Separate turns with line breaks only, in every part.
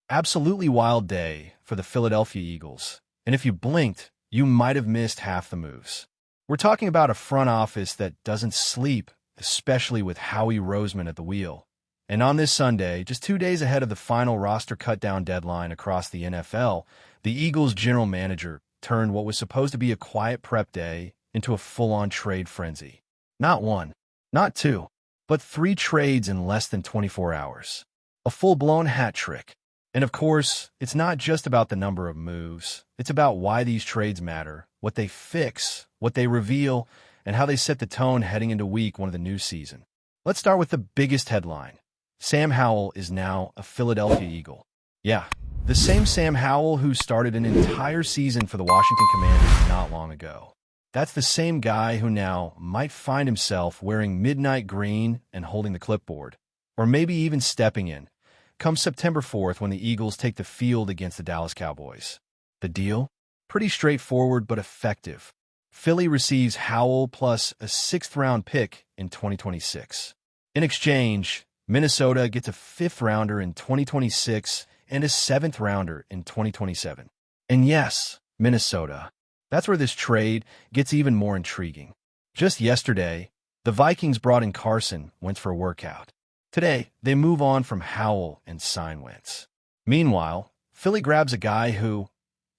Absolutely wild day for the Philadelphia Eagles. And if you blinked, you might have missed half the moves. We're talking about a front office that doesn't sleep, especially with Howie Roseman at the wheel. And on this Sunday, just 2 days ahead of the final roster cut-down deadline across the NFL, the Eagles' general manager turned what was supposed to be a quiet prep day into a full-on trade frenzy. Not one, not two, but 3 trades in less than 24 hours. A full-blown hat trick. And of course, it's not just about the number of moves. It's about why these trades matter, what they fix, what they reveal, and how they set the tone heading into week 1 of the new season. Let's start with the biggest headline. Sam Howell is now a Philadelphia Eagle. Yeah, the same Sam Howell who started an entire season for the Washington Commanders not long ago. That's the same guy who now might find himself wearing midnight green and holding the clipboard, or maybe even stepping in come September 4th when the Eagles take the field against the Dallas Cowboys. The deal? Pretty straightforward but effective. Philly receives Howell plus a 6th-round pick in 2026. In exchange, Minnesota gets a 5th-rounder in 2026 and a 7th-rounder in 2027. And yes, Minnesota. That's where this trade gets even more intriguing. Just yesterday, the Vikings brought in Carson Wentz for a workout. Today, they move on from Howell and sign Wentz. Meanwhile, Philly grabs a guy who,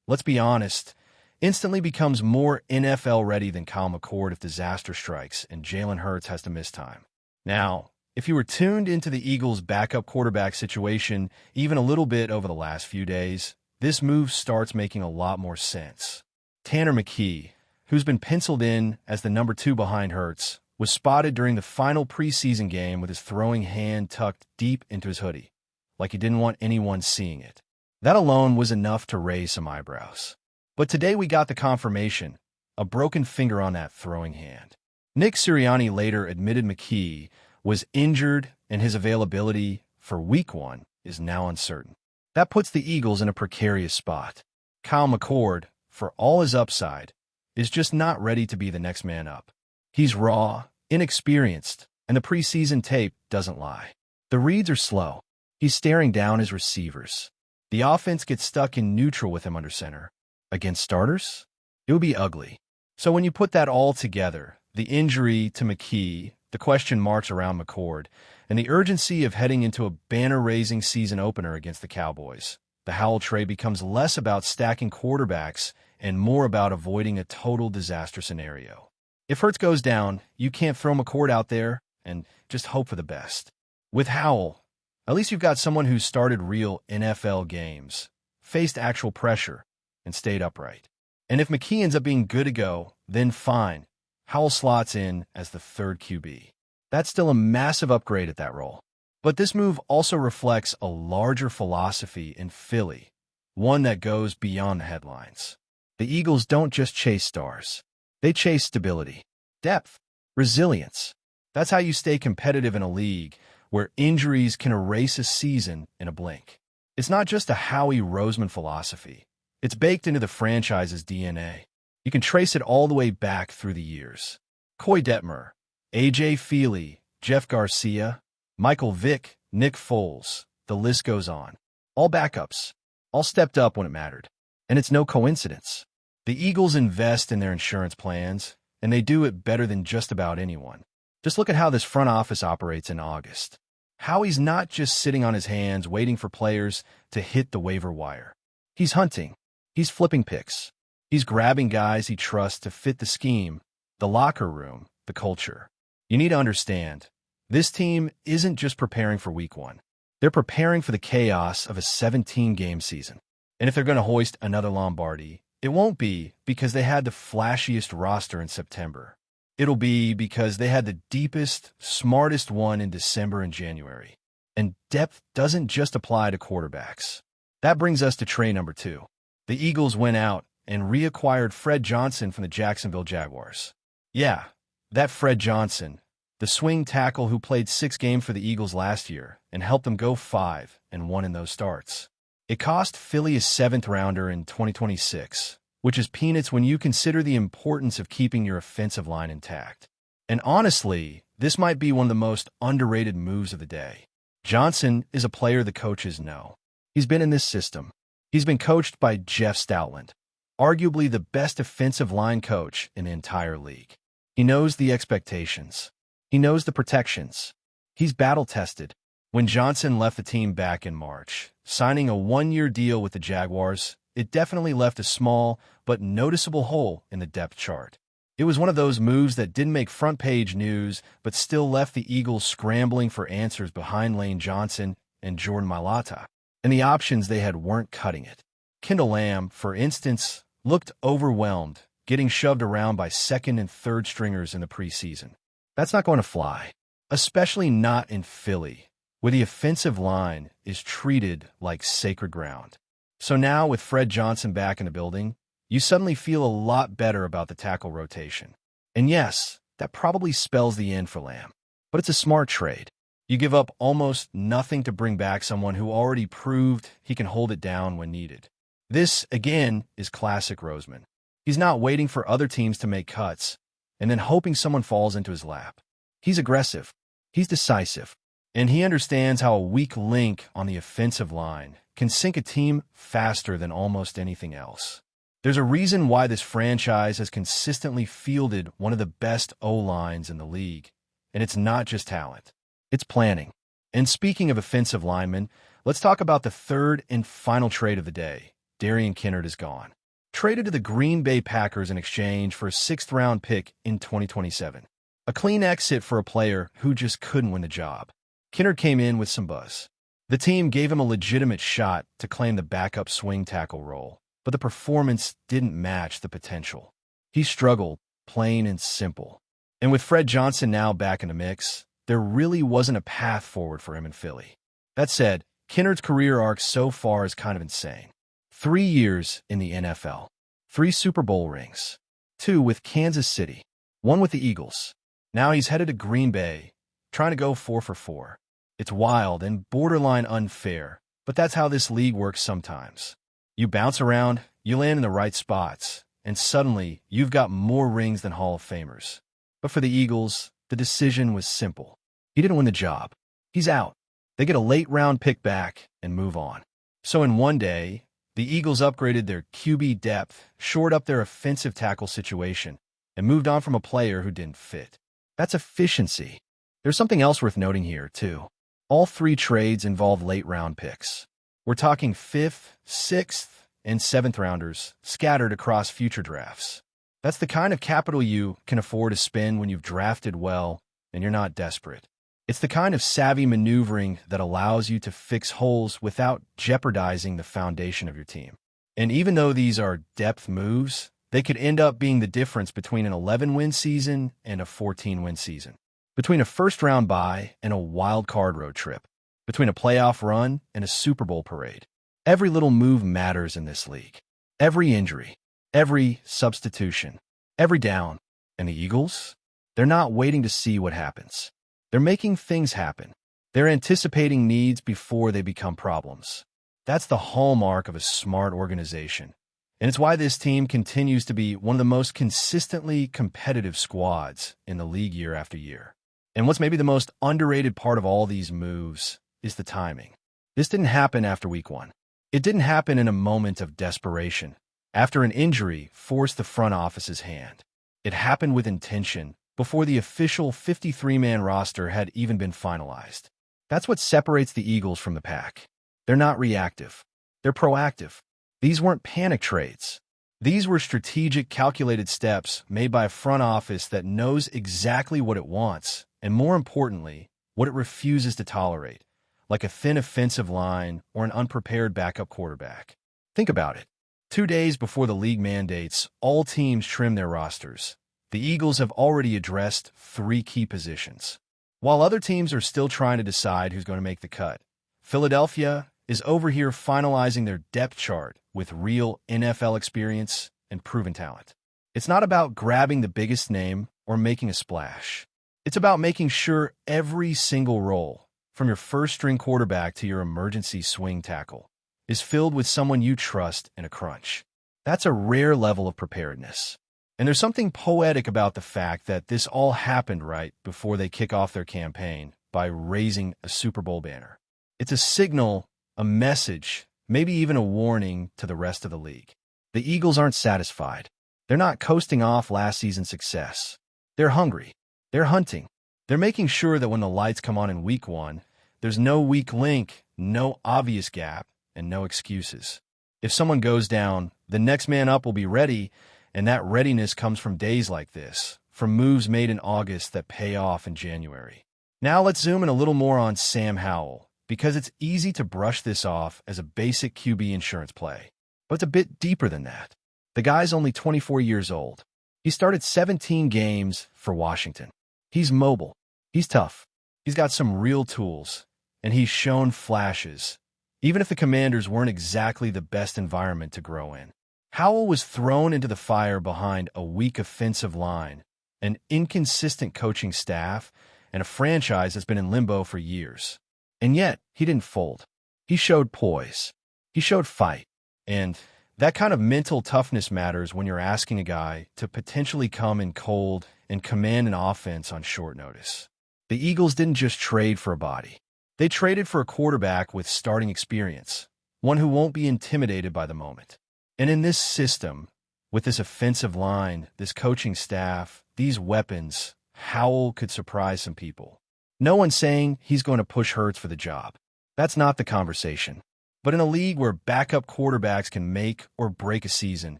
let's be honest, instantly becomes more NFL-ready than Kyle McCord if disaster strikes and Jalen Hurts has to miss time. Now, if you were tuned into the Eagles' backup quarterback situation even a little bit over the last few days, this move starts making a lot more sense. Tanner McKee, who's been penciled in as the number 2 behind Hurts, was spotted during the final preseason game with his throwing hand tucked deep into his hoodie, like he didn't want anyone seeing it. That alone was enough to raise some eyebrows. But today we got the confirmation, a broken finger on that throwing hand. Nick Sirianni later admitted McKee was injured and his availability for week 1 is now uncertain. That puts the Eagles in a precarious spot. Kyle McCord, for all his upside, is just not ready to be the next man up. He's raw, inexperienced, and the preseason tape doesn't lie. The reads are slow. He's staring down his receivers. The offense gets stuck in neutral with him under center. Against starters? It would be ugly. So when you put that all together, the injury to McKee, the question marks around McCord, and the urgency of heading into a banner-raising season opener against the Cowboys, the Howell trade becomes less about stacking quarterbacks and more about avoiding a total disaster scenario. If Hurts goes down, you can't throw McCord out there and just hope for the best. With Howell, at least you've got someone who's started real NFL games, faced actual pressure, and stayed upright. And if McKee ends up being good to go, then fine. Howell slots in as the 3rd QB. That's still a massive upgrade at that role. But this move also reflects a larger philosophy in Philly, one that goes beyond the headlines. The Eagles don't just chase stars. They chase stability, depth, resilience. That's how you stay competitive in a league where injuries can erase a season in a blink. It's not just a Howie Roseman philosophy. It's baked into the franchise's DNA. You can trace it all the way back through the years. Coy Detmer, A.J. Feely, Jeff Garcia, Michael Vick, Nick Foles, the list goes on. All backups, all stepped up when it mattered. And it's no coincidence. The Eagles invest in their insurance plans, and they do it better than just about anyone. Just look at how this front office operates in August. Howie's not just sitting on his hands waiting for players to hit the waiver wire. He's hunting. He's flipping picks. He's grabbing guys he trusts to fit the scheme, the locker room, the culture. You need to understand, this team isn't just preparing for week 1. They're preparing for the chaos of a 17-game season. And if they're going to hoist another Lombardi, it won't be because they had the flashiest roster in September. It'll be because they had the deepest, smartest one in December and January. And depth doesn't just apply to quarterbacks. That brings us to trade number 2. The Eagles went out and reacquired Fred Johnson from the Jacksonville Jaguars. Yeah, that Fred Johnson, the swing tackle who played 6 games for the Eagles last year and helped them go 5-1 in those starts. It cost Philly a 7th-rounder in 2026, which is peanuts when you consider the importance of keeping your offensive line intact. And honestly, this might be one of the most underrated moves of the day. Johnson is a player the coaches know. He's been in this system. He's been coached by Jeff Stoutland, arguably the best offensive line coach in the entire league. He knows the expectations. He knows the protections. He's battle-tested. When Johnson left the team back in March, signing a one-year deal with the Jaguars, it definitely left a small but noticeable hole in the depth chart. It was one of those moves that didn't make front-page news, but still left the Eagles scrambling for answers behind Lane Johnson and Jordan Mailata, and the options they had weren't cutting it. Kendall Lamb, for instance, looked overwhelmed, getting shoved around by second and third stringers in the preseason. That's not going to fly, especially not in Philly, where the offensive line is treated like sacred ground. So now, with Fred Johnson back in the building, you suddenly feel a lot better about the tackle rotation. And yes, that probably spells the end for Lamb, but it's a smart trade. You give up almost nothing to bring back someone who already proved he can hold it down when needed. This, again, is classic Roseman. He's not waiting for other teams to make cuts and then hoping someone falls into his lap. He's aggressive. He's decisive. And he understands how a weak link on the offensive line can sink a team faster than almost anything else. There's a reason why this franchise has consistently fielded one of the best O-lines in the league, and it's not just talent. It's planning. And speaking of offensive linemen, let's talk about the third and final trade of the day. Darian Kinnard is gone. Traded to the Green Bay Packers in exchange for a sixth-round pick in 2027. A clean exit for a player who just couldn't win the job. Kinnard came in with some buzz. The team gave him a legitimate shot to claim the backup swing tackle role, but the performance didn't match the potential. He struggled, plain and simple. And with Fred Johnson now back in the mix, there really wasn't a path forward for him in Philly. That said, Kinnard's career arc so far is kind of insane. 3 years in the NFL, 3 Super Bowl rings, 2 with Kansas City, 1 with the Eagles. Now he's headed to Green Bay, trying to go 4 for 4. It's wild and borderline unfair, but that's how this league works sometimes. You bounce around, you land in the right spots, and suddenly you've got more rings than Hall of Famers. But for the Eagles, the decision was simple. He didn't win the job. He's out. They get a late-round pick back and move on. So in one day, the Eagles upgraded their QB depth, shored up their offensive tackle situation, and moved on from a player who didn't fit. That's efficiency. There's something else worth noting here, too. All 3 trades involve late-round picks. We're talking 5th, 6th, and 7th rounders scattered across future drafts. That's the kind of capital you can afford to spend when you've drafted well and you're not desperate. It's the kind of savvy maneuvering that allows you to fix holes without jeopardizing the foundation of your team. And even though these are depth moves, they could end up being the difference between an 11-win season and a 14-win season, between a first-round bye and a wild-card road trip, between a playoff run and a Super Bowl parade. Every little move matters in this league. Every injury, every substitution, every down. And the Eagles? They're not waiting to see what happens. They're making things happen. They're anticipating needs before they become problems. That's the hallmark of a smart organization. And it's why this team continues to be one of the most consistently competitive squads in the league year after year. And what's maybe the most underrated part of all these moves is the timing. This didn't happen after week 1. It didn't happen in a moment of desperation, after an injury forced the front office's hand. It happened with intention, before the official 53-man roster had even been finalized. That's what separates the Eagles from the pack. They're not reactive. They're proactive. These weren't panic trades. These were strategic, calculated steps made by a front office that knows exactly what it wants, and more importantly, what it refuses to tolerate, like a thin offensive line or an unprepared backup quarterback. Think about it. 2 days before the league mandates all teams trim their rosters, the Eagles have already addressed 3 key positions. While other teams are still trying to decide who's going to make the cut, Philadelphia is over here finalizing their depth chart with real NFL experience and proven talent. It's not about grabbing the biggest name or making a splash. It's about making sure every single role, from your first-string quarterback to your emergency swing tackle, is filled with someone you trust in a crunch. That's a rare level of preparedness. And there's something poetic about the fact that this all happened right before they kick off their campaign by raising a Super Bowl banner. It's a signal, a message maybe even a warning to the rest of the league. The Eagles aren't satisfied. They're not coasting off last season's success. They're hungry. They're hunting. They're making sure that when the lights come on in week 1, there's no weak link, no obvious gap, and no excuses. If someone goes down, the next man up will be ready, and that readiness comes from days like this, from moves made in August that pay off in January. Now let's zoom in a little more on Sam Howell, because it's easy to brush this off as a basic QB insurance play. But it's a bit deeper than that. The guy's only 24 years old. He started 17 games for Washington. He's mobile. He's tough. He's got some real tools, and he's shown flashes, even if the Commanders weren't exactly the best environment to grow in. Howell was thrown into the fire behind a weak offensive line, an inconsistent coaching staff, and a franchise that's been in limbo for years. And yet, he didn't fold. He showed poise. He showed fight. And that kind of mental toughness matters when you're asking a guy to potentially come in cold and command an offense on short notice. The Eagles didn't just trade for a body. They traded for a quarterback with starting experience, one who won't be intimidated by the moment. And in this system, with this offensive line, this coaching staff, these weapons, Howell could surprise some people. No one's saying he's going to push Hurts for the job. That's not the conversation. But in a league where backup quarterbacks can make or break a season,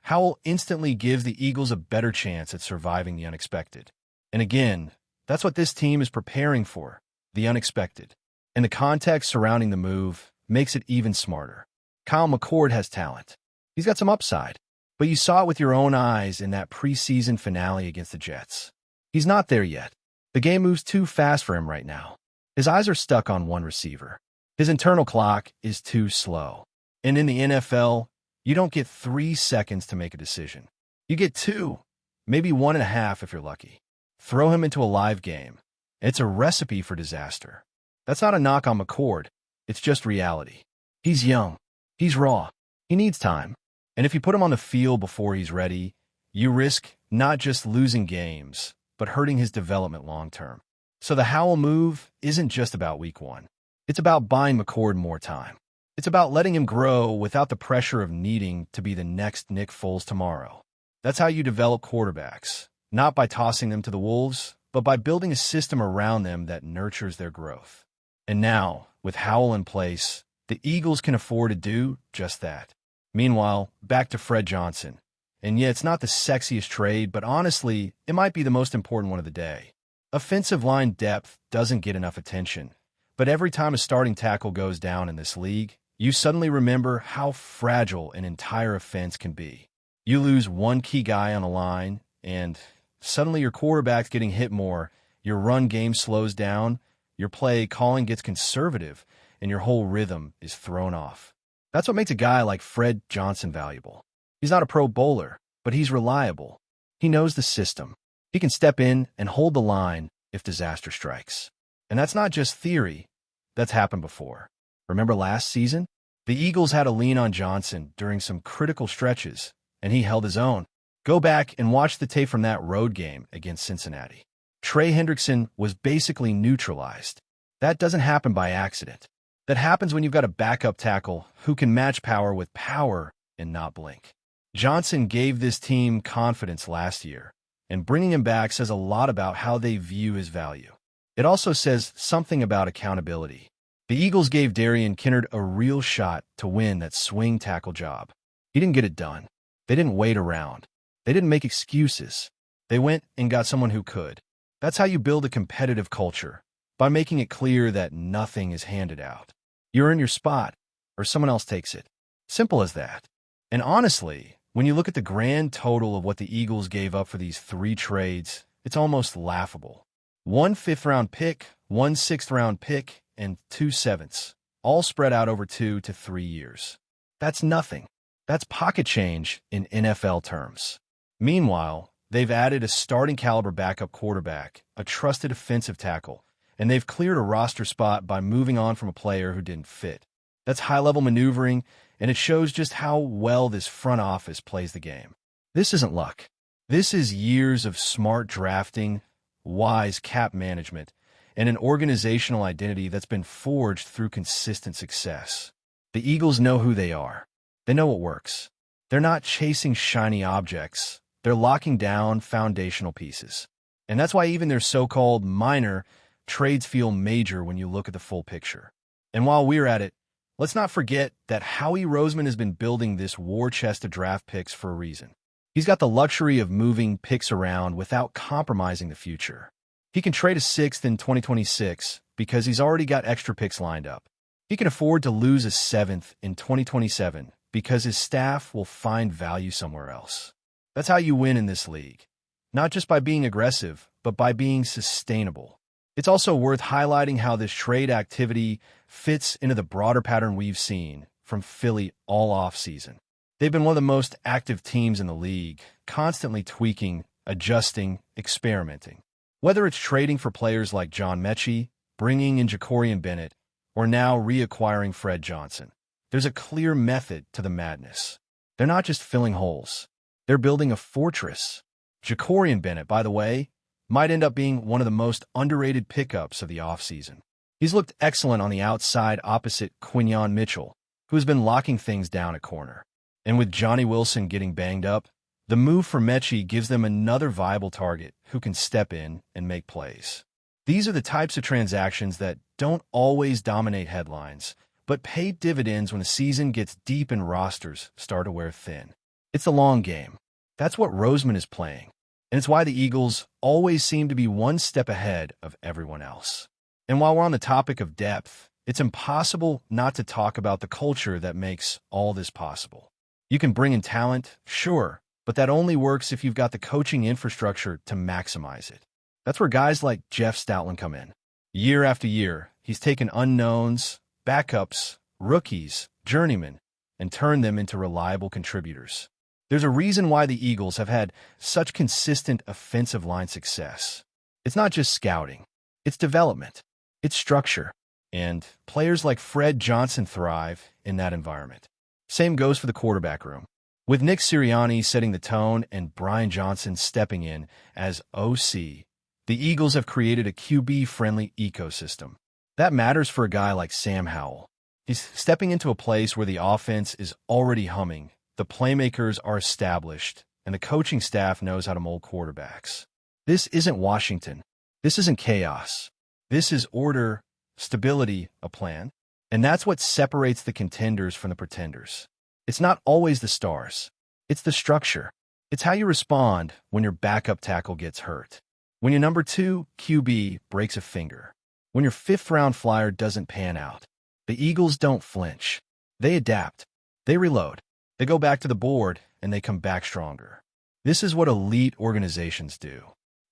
Howell instantly gives the Eagles a better chance at surviving the unexpected. And again, that's what this team is preparing for, the unexpected. And the context surrounding the move makes it even smarter. Kyle McCord has talent. He's got some upside. But you saw it with your own eyes in that preseason finale against the Jets. He's not there yet. The game moves too fast for him right now. His eyes are stuck on one receiver. His internal clock is too slow. And in the NFL, you don't get 3 seconds to make a decision. You get 2, maybe 1.5 if you're lucky. Throw him into a live game. It's a recipe for disaster. That's not a knock on McCord. It's just reality. He's young. He's raw. He needs time. And if you put him on the field before he's ready, you risk not just losing games, but hurting his development long term. So the Howell move isn't just about week 1. It's about buying McCord more time. It's about letting him grow without the pressure of needing to be the next Nick Foles tomorrow. That's how you develop quarterbacks, not by tossing them to the wolves, but by building a system around them that nurtures their growth. And now, with Howell in place, the Eagles can afford to do just that. Meanwhile, back to Fred Johnson. And yeah, it's not the sexiest trade, but honestly, it might be the most important one of the day. Offensive line depth doesn't get enough attention, but every time a starting tackle goes down in this league, you suddenly remember how fragile an entire offense can be. You lose one key guy on a line, and suddenly your quarterback's getting hit more, your run game slows down, your play calling gets conservative, and your whole rhythm is thrown off. That's what makes a guy like Fred Johnson valuable. He's not a pro bowler, but he's reliable. He knows the system. He can step in and hold the line if disaster strikes. And that's not just theory. That's happened before. Remember last season? The Eagles had a lean on Johnson during some critical stretches, and he held his own. Go back and watch the tape from that road game against Cincinnati. Trey Hendrickson was basically neutralized. That doesn't happen by accident. That happens when you've got a backup tackle who can match power with power and not blink. Johnson gave this team confidence last year, and bringing him back says a lot about how they view his value. It also says something about accountability. The Eagles gave Darian Kinnard a real shot to win that swing tackle job. He didn't get it done. They didn't wait around. They didn't make excuses. They went and got someone who could. That's how you build a competitive culture, by making it clear that nothing is handed out. You earn your spot, or someone else takes it. Simple as that. And honestly, when you look at the grand total of what the Eagles gave up for these 3 trades, it's almost laughable. 1 5th-round pick, 1 6th-round pick, and 2 7ths, all spread out over 2 to 3 years. That's nothing. That's pocket change in NFL terms. Meanwhile, they've added a starting caliber backup quarterback, a trusted offensive tackle, and they've cleared a roster spot by moving on from a player who didn't fit. That's high-level maneuvering, and it shows just how well this front office plays the game. This isn't luck. This is years of smart drafting, wise cap management, and an organizational identity that's been forged through consistent success. The Eagles know who they are. They know what works. They're not chasing shiny objects. They're locking down foundational pieces. And that's why even their so-called minor trades feel major when you look at the full picture. And while we're at it, let's not forget that Howie Roseman has been building this war chest of draft picks for a reason. He's got the luxury of moving picks around without compromising the future. He can trade a sixth in 2026 because he's already got extra picks lined up. He can afford to lose a seventh in 2027 because his staff will find value somewhere else. That's how you win in this league. Not just by being aggressive, but by being sustainable. It's also worth highlighting how this trade activity fits into the broader pattern we've seen from Philly all offseason. They've been one of the most active teams in the league, constantly tweaking, adjusting, experimenting. Whether it's trading for players like John Mechie, bringing in Jacorian Bennett, or now reacquiring Fred Johnson, there's a clear method to the madness. They're not just filling holes. They're building a fortress. Jacorian Bennett, by the way, might end up being one of the most underrated pickups of the offseason. He's looked excellent on the outside opposite Quinyon Mitchell, who has been locking things down at corner. And with Johnny Wilson getting banged up, the move for Mechie gives them another viable target who can step in and make plays. These are the types of transactions that don't always dominate headlines, but pay dividends when the season gets deep and rosters start to wear thin. It's a long game. That's what Roseman is playing, and it's why the Eagles always seem to be one step ahead of everyone else. And while we're on the topic of depth, it's impossible not to talk about the culture that makes all this possible. You can bring in talent, sure, but that only works if you've got the coaching infrastructure to maximize it. That's where guys like Jeff Stoutland come in. Year after year, he's taken unknowns, backups, rookies, journeymen, and turned them into reliable contributors. There's a reason why the Eagles have had such consistent offensive line success. It's not just scouting. It's development. It's structure. And players like Fred Johnson thrive in that environment. Same goes for the quarterback room. With Nick Sirianni setting the tone and Brian Johnson stepping in as OC, the Eagles have created a QB-friendly ecosystem. That matters for a guy like Sam Howell. He's stepping into a place where the offense is already humming, the playmakers are established, and the coaching staff knows how to mold quarterbacks. This isn't Washington. This isn't chaos. This is order, stability, a plan. And that's what separates the contenders from the pretenders. It's not always the stars. It's the structure. It's how you respond when your backup tackle gets hurt. When your number 2 QB breaks a finger. When your 5th-round flyer doesn't pan out. The Eagles don't flinch. They adapt. They reload. They go back to the board, and they come back stronger. This is what elite organizations do.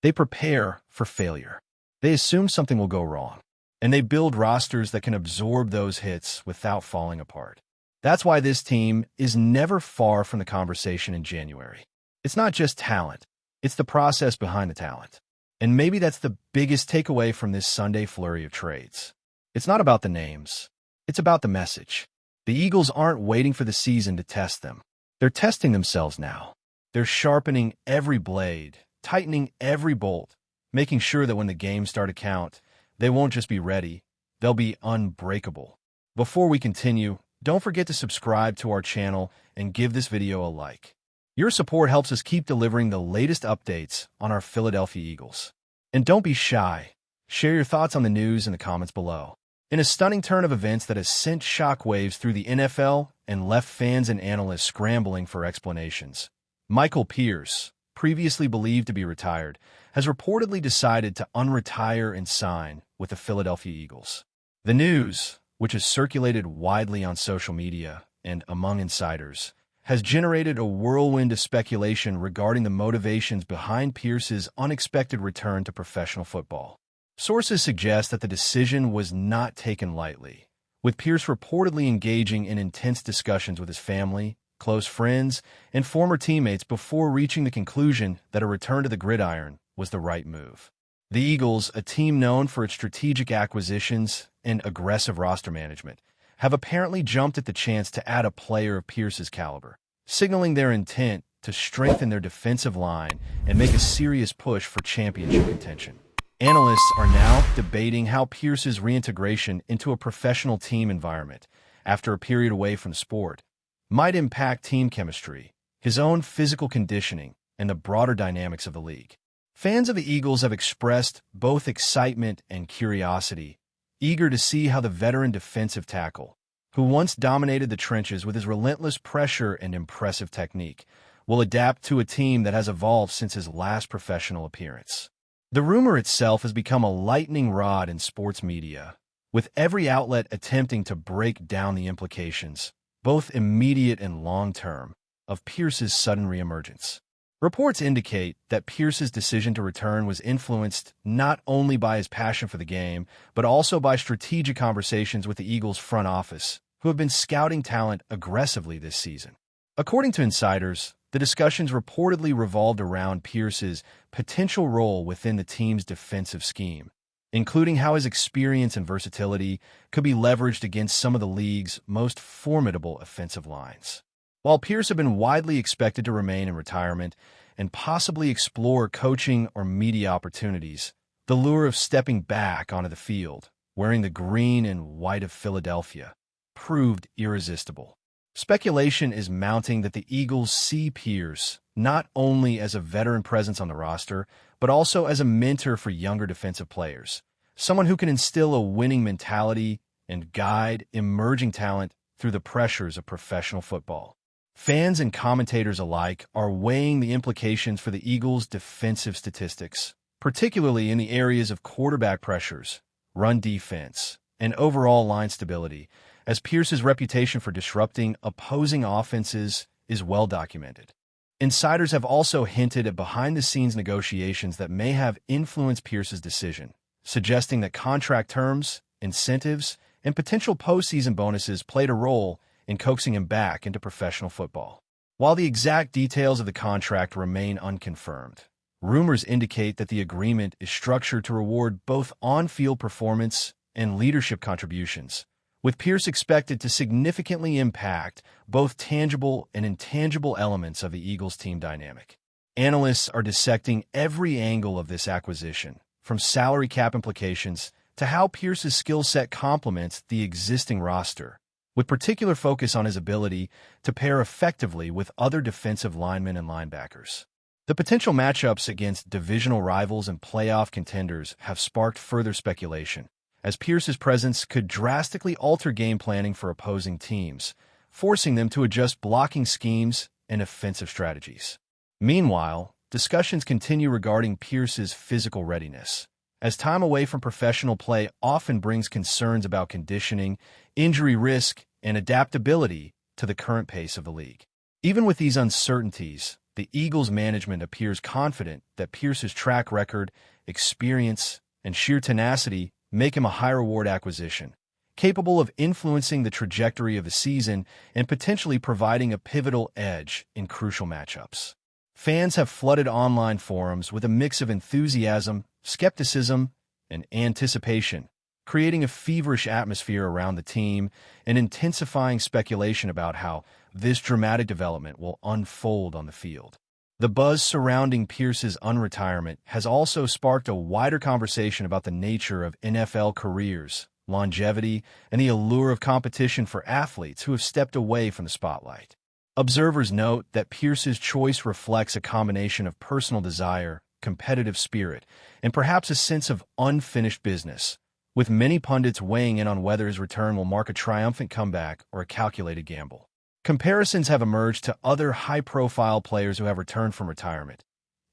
They prepare for failure. They assume something will go wrong. And they build rosters that can absorb those hits without falling apart. That's why this team is never far from the conversation in January. It's not just talent. It's the process behind the talent. And maybe that's the biggest takeaway from this Sunday flurry of trades. It's not about the names. It's about the message. The Eagles aren't waiting for the season to test them. They're testing themselves now. They're sharpening every blade, tightening every bolt, making sure that when the games start to count, they won't just be ready, they'll be unbreakable. Before we continue, don't forget to subscribe to our channel and give this video a like. Your support helps us keep delivering the latest updates on our Philadelphia Eagles. And don't be shy. Share your thoughts on the news in the comments below. In a stunning turn of events that has sent shockwaves through the NFL and left fans and analysts scrambling for explanations, Michael Pierce, previously believed to be retired, has reportedly decided to unretire and sign with the Philadelphia Eagles. The news, which has circulated widely on social media and among insiders, has generated a whirlwind of speculation regarding the motivations behind Pierce's unexpected return to professional football. Sources suggest that the decision was not taken lightly, with Pierce reportedly engaging in intense discussions with his family, close friends, and former teammates before reaching the conclusion that a return to the gridiron was the right move. The Eagles, a team known for its strategic acquisitions and aggressive roster management, have apparently jumped at the chance to add a player of Pierce's caliber, signaling their intent to strengthen their defensive line and make a serious push for championship contention. Analysts are now debating how Pierce's reintegration into a professional team environment after a period away from the sport might impact team chemistry, his own physical conditioning, and the broader dynamics of the league. Fans of the Eagles have expressed both excitement and curiosity, eager to see how the veteran defensive tackle, who once dominated the trenches with his relentless pressure and impressive technique, will adapt to a team that has evolved since his last professional appearance. The rumor itself has become a lightning rod in sports media, with every outlet attempting to break down the implications, both immediate and long-term, of Pierce's sudden reemergence. Reports indicate that Pierce's decision to return was influenced not only by his passion for the game, but also by strategic conversations with the Eagles' front office, who have been scouting talent aggressively this season. According to insiders, the discussions reportedly revolved around Pierce's potential role within the team's defensive scheme, including how his experience and versatility could be leveraged against some of the league's most formidable offensive lines. While Pierce had been widely expected to remain in retirement and possibly explore coaching or media opportunities, the lure of stepping back onto the field, wearing the green and white of Philadelphia, proved irresistible. Speculation is mounting that the Eagles see Pierce not only as a veteran presence on the roster, but also as a mentor for younger defensive players, someone who can instill a winning mentality and guide emerging talent through the pressures of professional football. Fans and commentators alike are weighing the implications for the Eagles' defensive statistics, particularly in the areas of quarterback pressures, run defense, and overall line stability, as Pierce's reputation for disrupting opposing offenses is well documented. Insiders have also hinted at behind-the-scenes negotiations that may have influenced Pierce's decision, suggesting that contract terms, incentives, and potential postseason bonuses played a role in coaxing him back into professional football. While the exact details of the contract remain unconfirmed, rumors indicate that the agreement is structured to reward both on-field performance and leadership contributions, with Pierce expected to significantly impact both tangible and intangible elements of the Eagles' team dynamic. Analysts are dissecting every angle of this acquisition, from salary cap implications to how Pierce's skill set complements the existing roster, with particular focus on his ability to pair effectively with other defensive linemen and linebackers. The potential matchups against divisional rivals and playoff contenders have sparked further speculation, as Pierce's presence could drastically alter game planning for opposing teams, forcing them to adjust blocking schemes and offensive strategies. Meanwhile, discussions continue regarding Pierce's physical readiness, as time away from professional play often brings concerns about conditioning, injury risk, and adaptability to the current pace of the league. Even with these uncertainties, the Eagles' management appears confident that Pierce's track record, experience, and sheer tenacity make him a high-reward acquisition, capable of influencing the trajectory of the season and potentially providing a pivotal edge in crucial matchups. Fans have flooded online forums with a mix of enthusiasm, skepticism, and anticipation, creating a feverish atmosphere around the team and intensifying speculation about how this dramatic development will unfold on the field. The buzz surrounding Pierce's unretirement has also sparked a wider conversation about the nature of NFL careers, longevity, and the allure of competition for athletes who have stepped away from the spotlight. Observers note that Pierce's choice reflects a combination of personal desire, competitive spirit, and perhaps a sense of unfinished business, with many pundits weighing in on whether his return will mark a triumphant comeback or a calculated gamble. Comparisons have emerged to other high-profile players who have returned from retirement,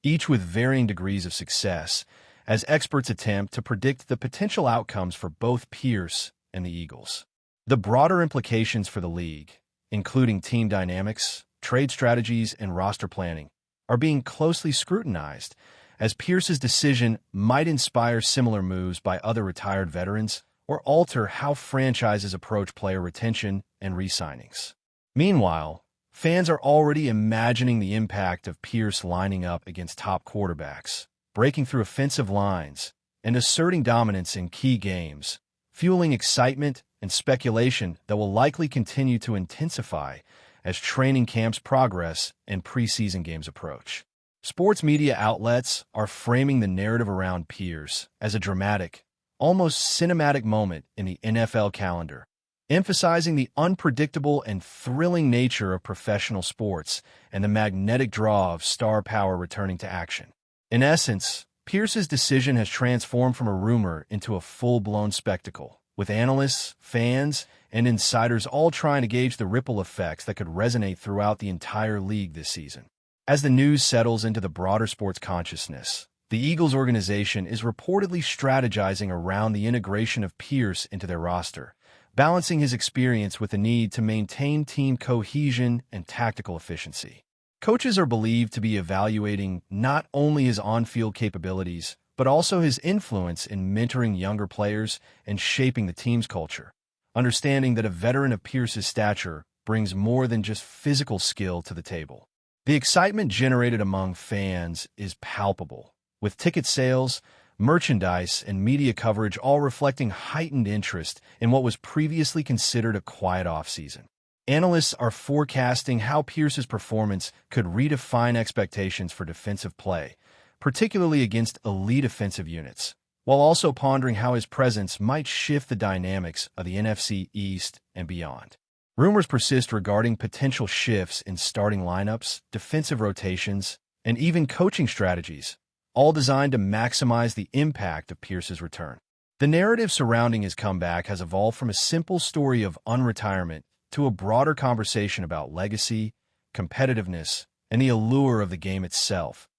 each with varying degrees of success, as experts attempt to predict the potential outcomes for both Pierce and the Eagles. The broader implications for the league, including team dynamics, trade strategies, and roster planning, are being closely scrutinized, as Pierce's decision might inspire similar moves by other retired veterans or alter how franchises approach player retention and re-signings. Meanwhile, fans are already imagining the impact of Pierce lining up against top quarterbacks, breaking through offensive lines, and asserting dominance in key games, fueling excitement and speculation that will likely continue to intensify as training camps progress and preseason games approach. Sports media outlets are framing the narrative around Pierce as a dramatic, almost cinematic moment in the NFL calendar, emphasizing the unpredictable and thrilling nature of professional sports and the magnetic draw of star power returning to action. In essence, Pierce's decision has transformed from a rumor into a full-blown spectacle, with analysts, fans, and insiders all trying to gauge the ripple effects that could resonate throughout the entire league this season. As the news settles into the broader sports consciousness, the Eagles organization is reportedly strategizing around the integration of Pierce into their roster, balancing his experience with the need to maintain team cohesion and tactical efficiency. Coaches are believed to be evaluating not only his on-field capabilities, but also his influence in mentoring younger players and shaping the team's culture, understanding that a veteran of Pierce's stature brings more than just physical skill to the table. The excitement generated among fans is palpable, with ticket sales, merchandise, and media coverage all reflecting heightened interest in what was previously considered a quiet offseason. Analysts are forecasting how Pierce's performance could redefine expectations for defensive play, particularly against elite offensive units, while also pondering how his presence might shift the dynamics of the NFC East and beyond. Rumors persist regarding potential shifts in starting lineups, defensive rotations, and even coaching strategies, all designed to maximize the impact of Pierce's return. The narrative surrounding his comeback has evolved from a simple story of unretirement to a broader conversation about legacy, competitiveness, and the allure of the game itself,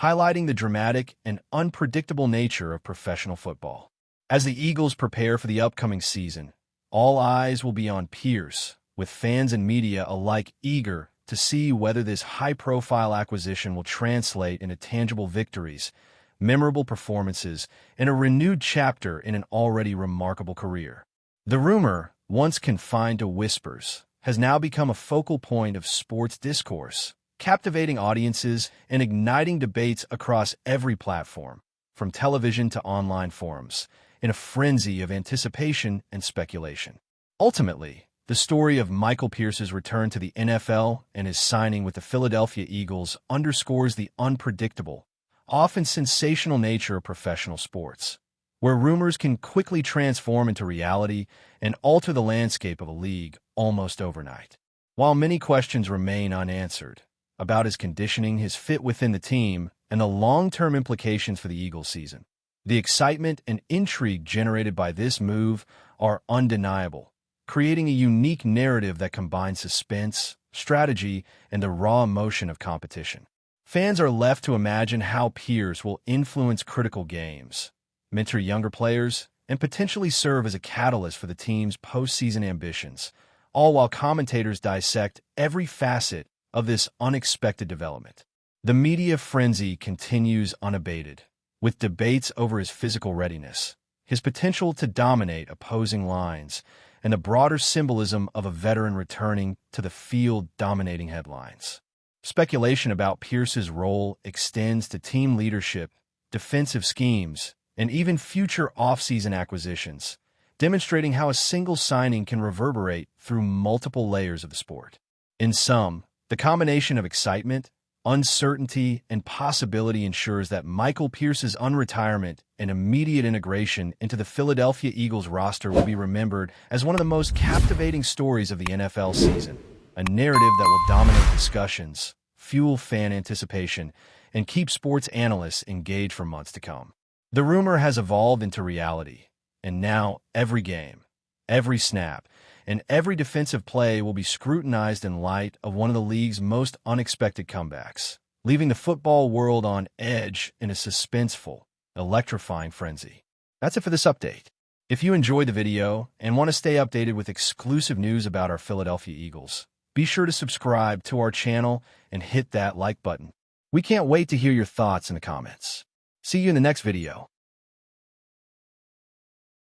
highlighting the dramatic and unpredictable nature of professional football. As the Eagles prepare for the upcoming season, all eyes will be on Pierce, with fans and media alike eager to see whether this high-profile acquisition will translate into tangible victories, memorable performances, and a renewed chapter in an already remarkable career. The rumor, once confined to whispers, has now become a focal point of sports discourse, captivating audiences and igniting debates across every platform, from television to online forums, in a frenzy of anticipation and speculation. Ultimately, the story of Michael Pierce's return to the NFL and his signing with the Philadelphia Eagles underscores the unpredictable, often sensational nature of professional sports, where rumors can quickly transform into reality and alter the landscape of a league almost overnight. While many questions remain unanswered about his conditioning, his fit within the team, and the long-term implications for the Eagles season, the excitement and intrigue generated by this move are undeniable, creating a unique narrative that combines suspense, strategy, and the raw emotion of competition. Fans are left to imagine how Pierce will influence critical games, mentor younger players, and potentially serve as a catalyst for the team's postseason ambitions, all while commentators dissect every facet of this unexpected development. The media frenzy continues unabated, with debates over his physical readiness, his potential to dominate opposing lines, and the broader symbolism of a veteran returning to the field dominating headlines. Speculation about Pierce's role extends to team leadership, defensive schemes, and even future off-season acquisitions, demonstrating how a single signing can reverberate through multiple layers of the sport. In sum, the combination of excitement, uncertainty, and possibility ensures that Michael Pierce's unretirement and immediate integration into the Philadelphia Eagles roster will be remembered as one of the most captivating stories of the NFL season, a narrative that will dominate discussions, fuel fan anticipation, and keep sports analysts engaged for months to come. The rumor has evolved into reality, and now every game, every snap, and every defensive play will be scrutinized in light of one of the league's most unexpected comebacks, leaving the football world on edge in a suspenseful, electrifying frenzy. That's it for this update. If you enjoyed the video and want to stay updated with exclusive news about our Philadelphia Eagles, be sure to subscribe to our channel and hit that like button. We can't wait to hear your thoughts in the comments. See you in the next video.